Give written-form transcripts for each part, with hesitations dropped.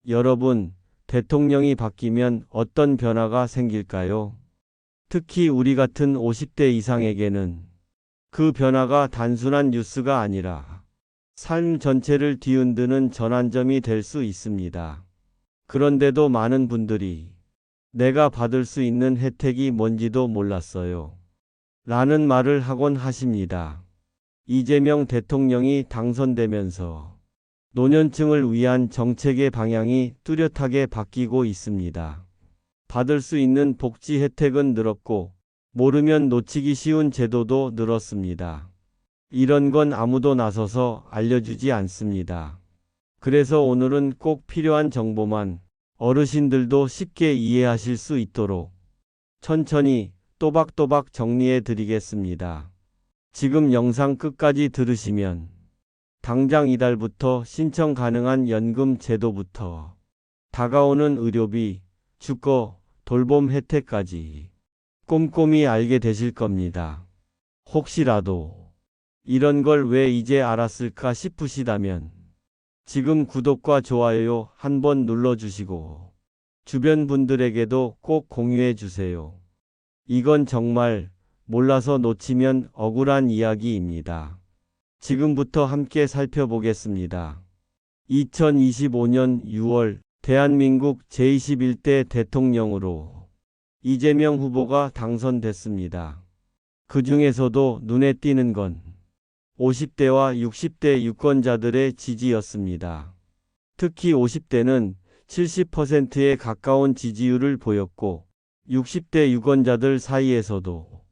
여러분, 대통령이 바뀌면 어떤 변화가 생길까요? 특히 우리 같은 50대 이상에게는 그 변화가 단순한 뉴스가 아니라 삶 전체를 뒤흔드는 전환점이 될 수 있습니다. 그런데도 많은 분들이 내가 받을 수 있는 혜택이 뭔지도 몰랐어요. 라는 말을 하곤 하십니다. 이재명 대통령이 당선되면서 노년층을 위한 정책의 방향이 뚜렷하게 바뀌고 있습니다. 받을 수 있는 복지 혜택은 늘었고 모르면 놓치기 쉬운 제도도 늘었습니다. 이런 건 아무도 나서서 알려주지 않습니다. 그래서 오늘은 꼭 필요한 정보만 어르신들도 쉽게 이해하실 수 있도록 천천히 또박또박 정리해 드리겠습니다. 지금 영상 끝까지 들으시면 당장 이달부터 신청 가능한 연금 제도부터 다가오는 의료비, 주거, 돌봄 혜택까지 꼼꼼히 알게 되실 겁니다. 혹시라도 이런 걸 왜 이제 알았을까 싶으시다면 지금 구독과 좋아요 한번 눌러주시고 주변 분들에게도 꼭 공유해 주세요. 이건 정말 몰라서 놓치면 억울한 이야기입니다. 지금부터 함께 살펴보겠습니다. 2025년 6월 대한민국 제21대 대통령으로 이재명 후보가 당선됐습니다. 그 중에서도 눈에 띄는 건 50대와 60대 유권자들의 지지였습니다. 특히 50대는 70%에 가까운 지지율을 보였고 60대 유권자들 사이에서도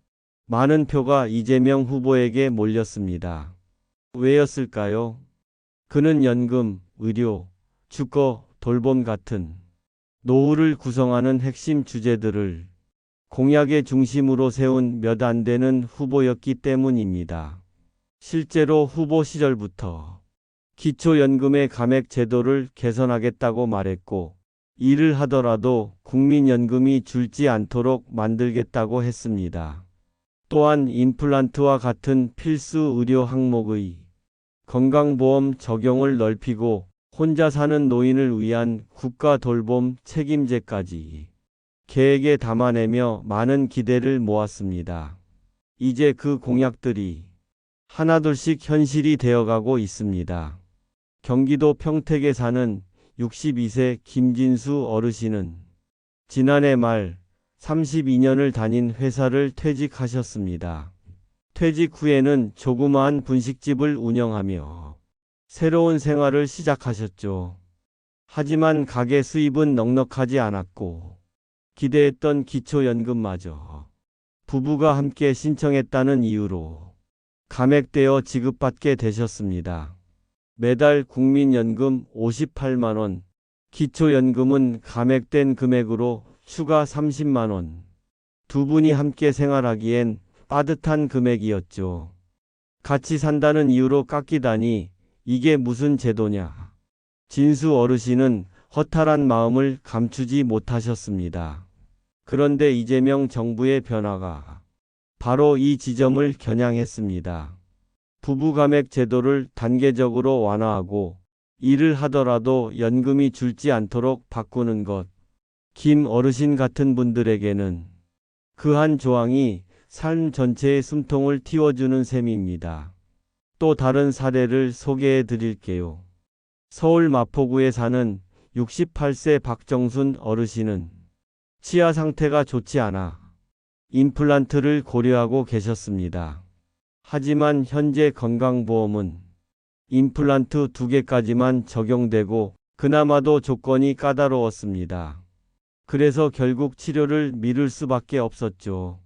많은 표가 이재명 후보에게 몰렸습니다. 왜였을까요? 그는 연금, 의료, 주거, 돌봄 같은 노후를 구성하는 핵심 주제들을 공약의 중심으로 세운 몇 안 되는 후보였기 때문입니다. 실제로 후보 시절부터 기초연금의 감액 제도를 개선하겠다고 말했고 일을 하더라도 국민연금이 줄지 않도록 만들겠다고 했습니다. 또한 임플란트와 같은 필수 의료 항목의 건강보험 적용을 넓히고 혼자 사는 노인을 위한 국가 돌봄 책임제까지 계획에 담아내며 많은 기대를 모았습니다. 이제 그 공약들이 하나둘씩 현실이 되어가고 있습니다. 경기도 평택에 사는 62세 김진수 어르신은 지난해 말 32년을 다닌 회사를 퇴직하셨습니다. 퇴직 후에는 조그마한 분식집을 운영하며 새로운 생활을 시작하셨죠. 하지만 가게 수입은 넉넉하지 않았고 기대했던 기초연금마저 부부가 함께 신청했다는 이유로 감액되어 지급받게 되셨습니다. 매달 국민연금 58만원, 기초연금은 감액된 금액으로 추가 30만원. 두 분이 함께 생활하기엔 빠듯한 금액이었죠. 같이 산다는 이유로 깎이다니 이게 무슨 제도냐. 진수 어르신은 허탈한 마음을 감추지 못하셨습니다. 그런데 이재명 정부의 변화가 바로 이 지점을 겨냥했습니다. 부부감액 제도를 단계적으로 완화하고 일을 하더라도 연금이 줄지 않도록 바꾸는 것. 김 어르신 같은 분들에게는 그 한 조항이 삶 전체의 숨통을 틔워주는 셈입니다. 또 다른 사례를 소개해 드릴게요. 서울 마포구에 사는 68세 박정순 어르신은 치아 상태가 좋지 않아 임플란트를 고려하고 계셨습니다. 하지만 현재 건강보험은 임플란트 2개까지만 적용되고 그나마도 조건이 까다로웠습니다. 그래서 결국 치료를 미룰 수밖에 없었죠.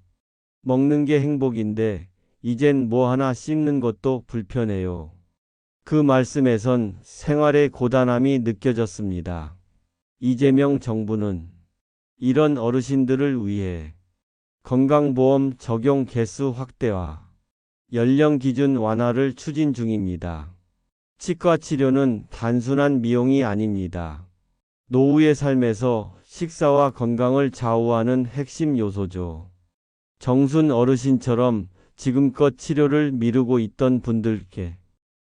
먹는 게 행복인데 이젠 뭐 하나 씹는 것도 불편해요. 그 말씀에선 생활의 고단함이 느껴졌습니다. 이재명 정부는 이런 어르신들을 위해 건강보험 적용 개수 확대와 연령 기준 완화를 추진 중입니다. 치과 치료는 단순한 미용이 아닙니다. 노후의 삶에서 식사와 건강을 좌우하는 핵심 요소죠. 정순 어르신처럼 지금껏 치료를 미루고 있던 분들께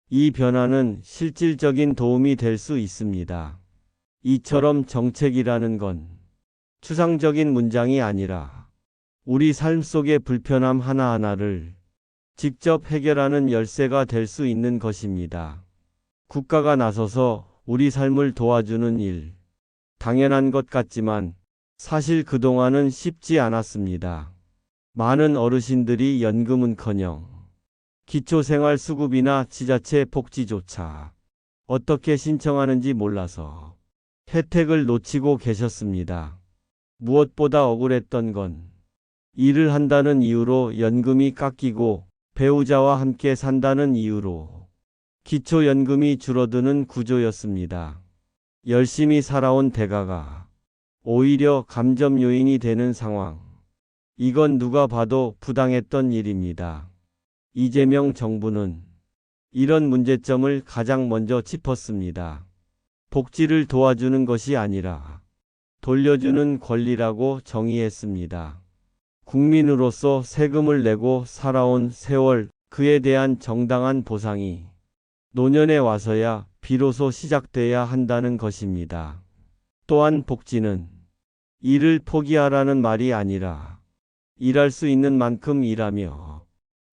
이 변화는 실질적인 도움이 될 수 있습니다. 이처럼 정책이라는 건 추상적인 문장이 아니라 우리 삶 속의 불편함 하나하나를 직접 해결하는 열쇠가 될 수 있는 것입니다. 국가가 나서서 우리 삶을 도와주는 일, 당연한 것 같지만 사실 그동안은 쉽지 않았습니다. 많은 어르신들이 연금은커녕 기초생활수급이나 지자체 복지조차 어떻게 신청하는지 몰라서 혜택을 놓치고 계셨습니다. 무엇보다 억울했던 건 일을 한다는 이유로 연금이 깎이고 배우자와 함께 산다는 이유로 기초연금이 줄어드는 구조였습니다. 열심히 살아온 대가가 오히려 감점 요인이 되는 상황. 이건 누가 봐도 부당했던 일입니다. 이재명 정부는 이런 문제점을 가장 먼저 짚었습니다. 복지를 도와주는 것이 아니라 돌려주는 권리라고 정의했습니다. 국민으로서 세금을 내고 살아온 세월, 그에 대한 정당한 보상이 노년에 와서야 비로소 시작돼야 한다는 것입니다. 또한 복지는 일을 포기하라는 말이 아니라 일할 수 있는 만큼 일하며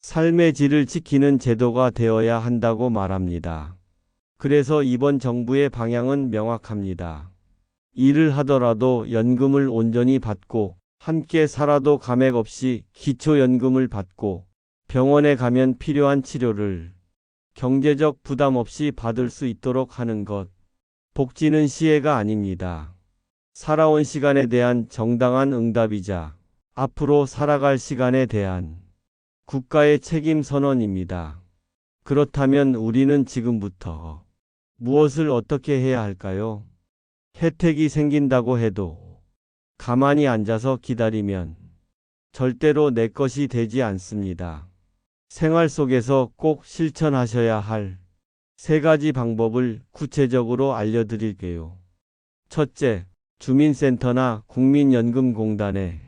삶의 질을 지키는 제도가 되어야 한다고 말합니다. 그래서 이번 정부의 방향은 명확합니다. 일을 하더라도 연금을 온전히 받고 함께 살아도 감액 없이 기초연금을 받고 병원에 가면 필요한 치료를 경제적 부담 없이 받을 수 있도록 하는 것. 복지는 시혜가 아닙니다. 살아온 시간에 대한 정당한 응답이자 앞으로 살아갈 시간에 대한 국가의 책임 선언입니다. 그렇다면 우리는 지금부터 무엇을 어떻게 해야 할까요? 혜택이 생긴다고 해도 가만히 앉아서 기다리면 절대로 내 것이 되지 않습니다. 생활 속에서 꼭 실천하셔야 할 3가지 방법을 구체적으로 알려드릴게요. 첫째, 주민센터나 국민연금공단에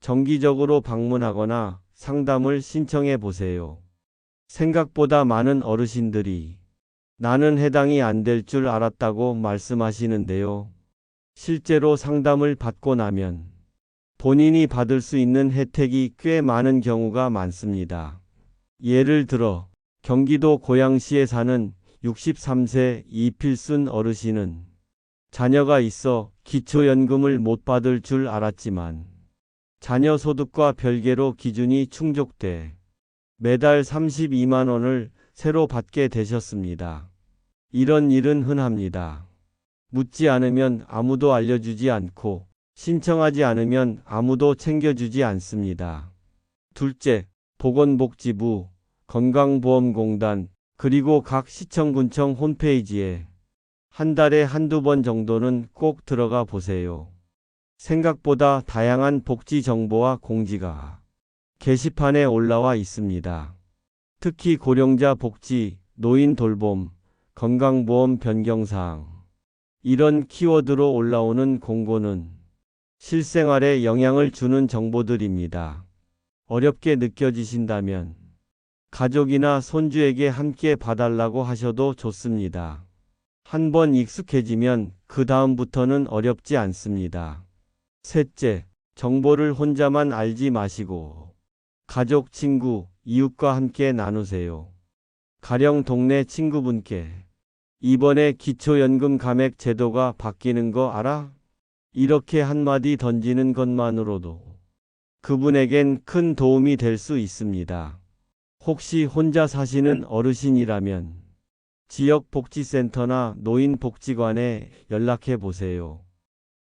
정기적으로 방문하거나 상담을 신청해 보세요. 생각보다 많은 어르신들이 나는 해당이 안 될 줄 알았다고 말씀하시는데요. 실제로 상담을 받고 나면 본인이 받을 수 있는 혜택이 꽤 많은 경우가 많습니다. 예를 들어 경기도 고양시에 사는 63세 이필순 어르신은 자녀가 있어 기초연금을 못 받을 줄 알았지만 자녀 소득과 별개로 기준이 충족돼 매달 32만 원을 새로 받게 되셨습니다. 이런 일은 흔합니다. 묻지 않으면 아무도 알려주지 않고 신청하지 않으면 아무도 챙겨주지 않습니다. 둘째, 보건복지부, 건강보험공단, 그리고 각 시청군청 홈페이지에 한 달에 한두 번 정도는 꼭 들어가 보세요. 생각보다 다양한 복지 정보와 공지가 게시판에 올라와 있습니다. 특히 고령자 복지, 노인 돌봄, 건강보험 변경사항, 이런 키워드로 올라오는 공고는 실생활에 영향을 주는 정보들입니다. 어렵게 느껴지신다면 가족이나 손주에게 함께 봐달라고 하셔도 좋습니다. 한번 익숙해지면 그 다음부터는 어렵지 않습니다. 셋째, 정보를 혼자만 알지 마시고 가족, 친구, 이웃과 함께 나누세요. 가령 동네 친구분께 이번에 기초연금 감액 제도가 바뀌는 거 알아? 이렇게 한마디 던지는 것만으로도 그분에겐 큰 도움이 될 수 있습니다. 혹시 혼자 사시는 어르신이라면 지역복지센터나 노인복지관에 연락해 보세요.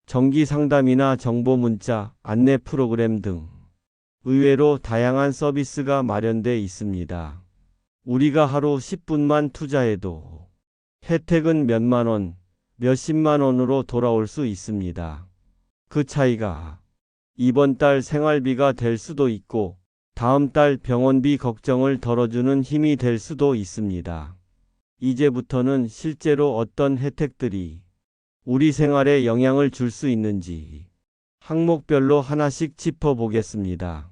정기 상담이나 정보 문자, 안내 프로그램 등 의외로 다양한 서비스가 마련돼 있습니다. 우리가 하루 10분만 투자해도 혜택은 몇만 원, 몇십만 원으로 돌아올 수 있습니다. 그 차이가 이번 달 생활비가 될 수도 있고 다음 달 병원비 걱정을 덜어주는 힘이 될 수도 있습니다. 이제부터는 실제로 어떤 혜택들이 우리 생활에 영향을 줄 수 있는지 항목별로 하나씩 짚어보겠습니다.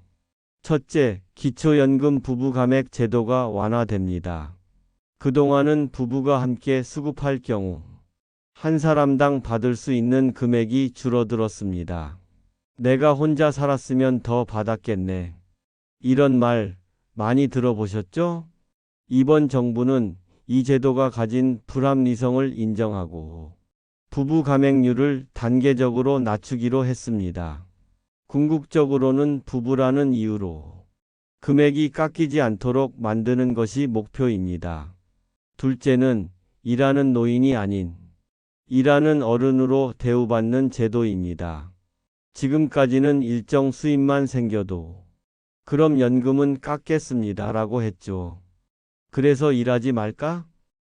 첫째, 기초연금 부부감액 제도가 완화됩니다. 그동안은 부부가 함께 수급할 경우 한 사람당 받을 수 있는 금액이 줄어들었습니다. 내가 혼자 살았으면 더 받았겠네. 이런 말 많이 들어보셨죠? 이번 정부는 이 제도가 가진 불합리성을 인정하고 부부 가맹률을 단계적으로 낮추기로 했습니다. 궁극적으로는 부부라는 이유로 금액이 깎이지 않도록 만드는 것이 목표입니다. 둘째는 일하는 노인이 아닌 일하는 어른으로 대우받는 제도입니다. 지금까지는 일정 수입만 생겨도 그럼 연금은 깎겠습니다라고 했죠. 그래서 일하지 말까?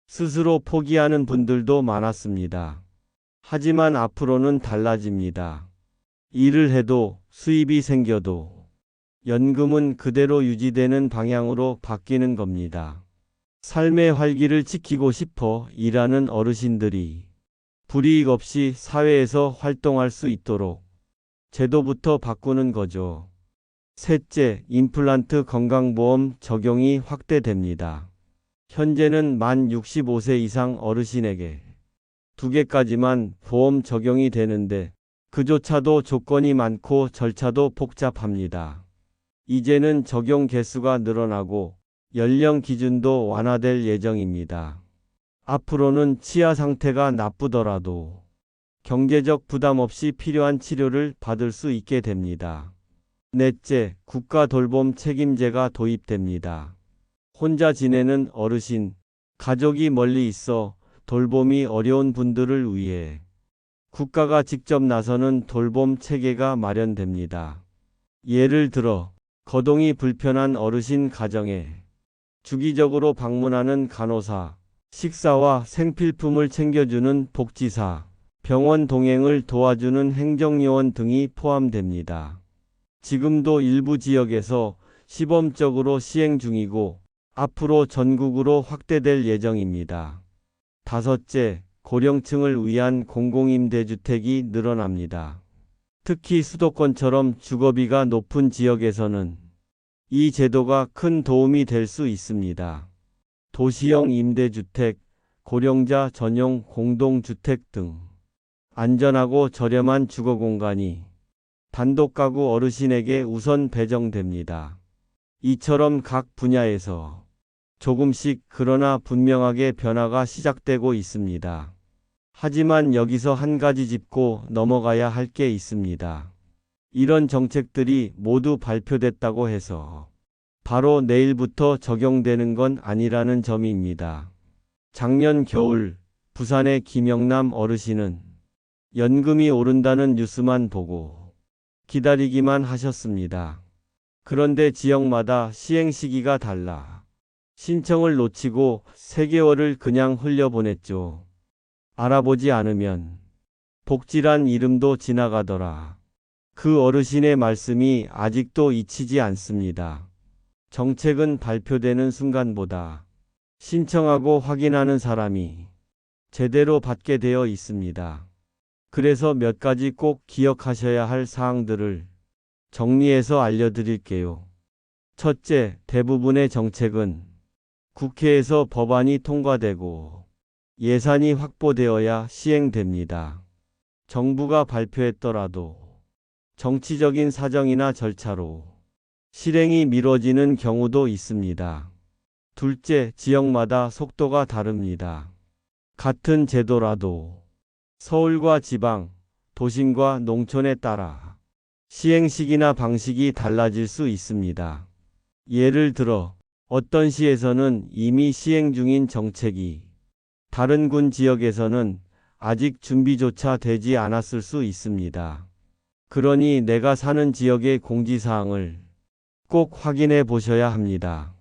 스스로 포기하는 분들도 많았습니다. 하지만 앞으로는 달라집니다. 일을 해도 수입이 생겨도 연금은 그대로 유지되는 방향으로 바뀌는 겁니다. 삶의 활기를 지키고 싶어 일하는 어르신들이 불이익 없이 사회에서 활동할 수 있도록 제도부터 바꾸는 거죠. 셋째, 임플란트 건강보험 적용이 확대됩니다. 현재는 만 65세 이상 어르신에게 2개까지만 보험 적용이 되는데 그조차도 조건이 많고 절차도 복잡합니다. 이제는 적용 개수가 늘어나고 연령 기준도 완화될 예정입니다. 앞으로는 치아 상태가 나쁘더라도 경제적 부담 없이 필요한 치료를 받을 수 있게 됩니다. 넷째, 국가 돌봄 책임제가 도입됩니다. 혼자 지내는 어르신, 가족이 멀리 있어 돌봄이 어려운 분들을 위해 국가가 직접 나서는 돌봄 체계가 마련됩니다. 예를 들어, 거동이 불편한 어르신 가정에 주기적으로 방문하는 간호사, 식사와 생필품을 챙겨주는 복지사, 병원 동행을 도와주는 행정요원 등이 포함됩니다. 지금도 일부 지역에서 시범적으로 시행 중이고 앞으로 전국으로 확대될 예정입니다. 다섯째, 고령층을 위한 공공임대주택이 늘어납니다. 특히 수도권처럼 주거비가 높은 지역에서는 이 제도가 큰 도움이 될 수 있습니다. 도시형 임대주택, 고령자 전용 공동주택 등 안전하고 저렴한 주거 공간이 단독가구 어르신에게 우선 배정됩니다. 이처럼 각 분야에서 조금씩 그러나 분명하게 변화가 시작되고 있습니다. 하지만 여기서 한 가지 짚고 넘어가야 할 게 있습니다. 이런 정책들이 모두 발표됐다고 해서 바로 내일부터 적용되는 건 아니라는 점입니다. 작년 겨울 부산의 김영남 어르신은 연금이 오른다는 뉴스만 보고 기다리기만 하셨습니다. 그런데 지역마다 시행 시기가 달라 신청을 놓치고 3개월을 그냥 흘려보냈죠. 알아보지 않으면 복지란 이름도 지나가더라. 그 어르신의 말씀이 아직도 잊히지 않습니다. 정책은 발표되는 순간보다 신청하고 확인하는 사람이 제대로 받게 되어 있습니다. 그래서 몇 가지 꼭 기억하셔야 할 사항들을 정리해서 알려드릴게요. 첫째, 대부분의 정책은 국회에서 법안이 통과되고 예산이 확보되어야 시행됩니다. 정부가 발표했더라도 정치적인 사정이나 절차로 실행이 미뤄지는 경우도 있습니다. 둘째, 지역마다 속도가 다릅니다. 같은 제도라도 서울과 지방, 도심과 농촌에 따라 시행 시기나 방식이 달라질 수 있습니다. 예를 들어 어떤 시에서는 이미 시행 중인 정책이 다른 군 지역에서는 아직 준비조차 되지 않았을 수 있습니다. 그러니 내가 사는 지역의 공지사항을 꼭 확인해 보셔야 합니다.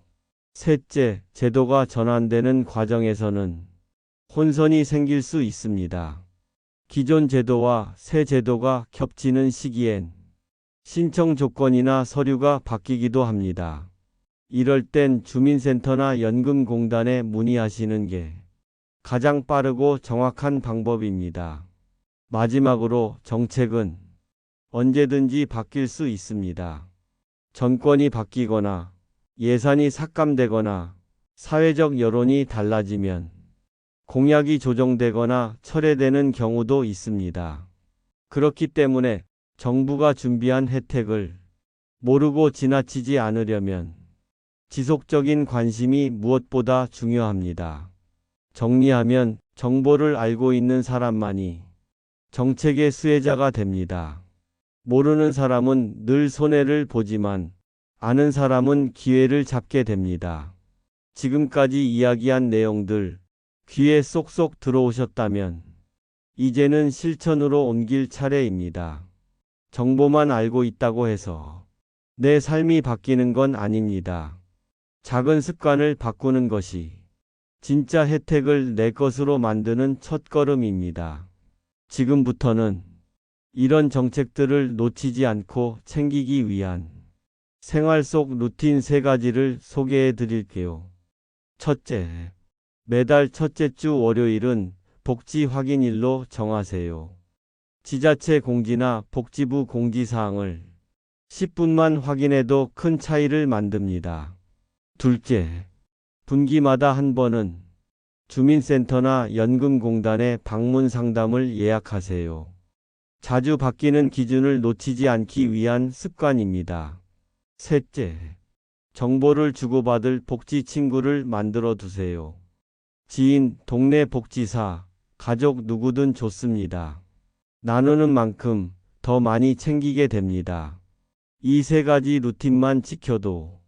셋째, 제도가 전환되는 과정에서는 혼선이 생길 수 있습니다. 기존 제도와 새 제도가 겹치는 시기엔 신청 조건이나 서류가 바뀌기도 합니다. 이럴 땐 주민센터나 연금공단에 문의하시는 게 가장 빠르고 정확한 방법입니다. 마지막으로 정책은 언제든지 바뀔 수 있습니다. 정권이 바뀌거나 예산이 삭감되거나 사회적 여론이 달라지면 공약이 조정되거나 철회되는 경우도 있습니다. 그렇기 때문에 정부가 준비한 혜택을 모르고 지나치지 않으려면 지속적인 관심이 무엇보다 중요합니다. 정리하면 정보를 알고 있는 사람만이 정책의 수혜자가 됩니다. 모르는 사람은 늘 손해를 보지만 아는 사람은 기회를 잡게 됩니다. 지금까지 이야기한 내용들 귀에 쏙쏙 들어오셨다면 이제는 실천으로 옮길 차례입니다. 정보만 알고 있다고 해서 내 삶이 바뀌는 건 아닙니다. 작은 습관을 바꾸는 것이 진짜 혜택을 내 것으로 만드는 첫걸음입니다. 지금부터는 이런 정책들을 놓치지 않고 챙기기 위한 생활 속 루틴 3가지를 소개해 드릴게요. 첫째, 매달 첫째 주 월요일은 복지 확인일로 정하세요. 지자체 공지나 복지부 공지사항을 10분만 확인해도 큰 차이를 만듭니다. 둘째, 분기마다 한 번은 주민센터나 연금공단에 방문 상담을 예약하세요. 자주 바뀌는 기준을 놓치지 않기 위한 습관입니다. 셋째, 정보를 주고받을 복지 친구를 만들어 두세요. 지인, 동네 복지사, 가족 누구든 좋습니다. 나누는 만큼 더 많이 챙기게 됩니다. 이 3가지 루틴만 지켜도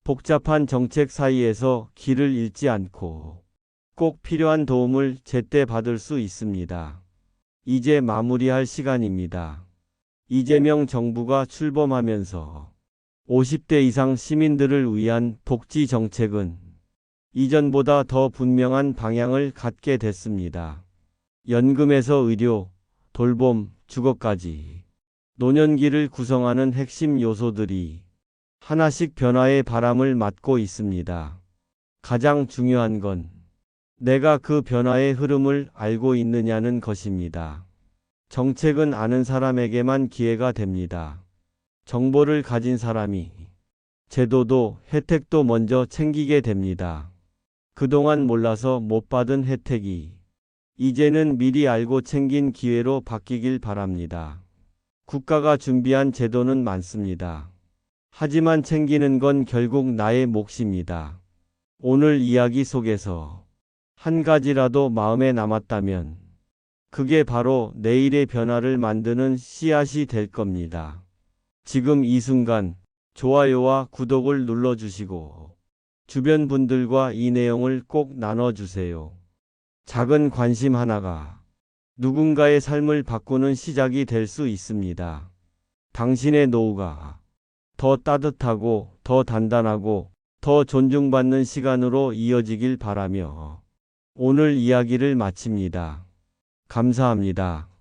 복잡한 정책 사이에서 길을 잃지 않고 꼭 필요한 도움을 제때 받을 수 있습니다. 이제 마무리할 시간입니다. 이재명 정부가 출범하면서 50대 이상 시민들을 위한 복지 정책은 이전보다 더 분명한 방향을 갖게 됐습니다. 연금에서 의료, 돌봄, 주거까지 노년기를 구성하는 핵심 요소들이 하나씩 변화의 바람을 맞고 있습니다. 가장 중요한 건 내가 그 변화의 흐름을 알고 있느냐는 것입니다. 정책은 아는 사람에게만 기회가 됩니다. 정보를 가진 사람이 제도도 혜택도 먼저 챙기게 됩니다. 그동안 몰라서 못 받은 혜택이 이제는 미리 알고 챙긴 기회로 바뀌길 바랍니다. 국가가 준비한 제도는 많습니다. 하지만 챙기는 건 결국 나의 몫입니다. 오늘 이야기 속에서 한 가지라도 마음에 남았다면 그게 바로 내일의 변화를 만드는 씨앗이 될 겁니다. 지금 이 순간 좋아요와 구독을 눌러주시고 주변 분들과 이 내용을 꼭 나눠주세요. 작은 관심 하나가 누군가의 삶을 바꾸는 시작이 될 수 있습니다. 당신의 노후가 더 따뜻하고 더 단단하고 더 존중받는 시간으로 이어지길 바라며 오늘 이야기를 마칩니다. 감사합니다.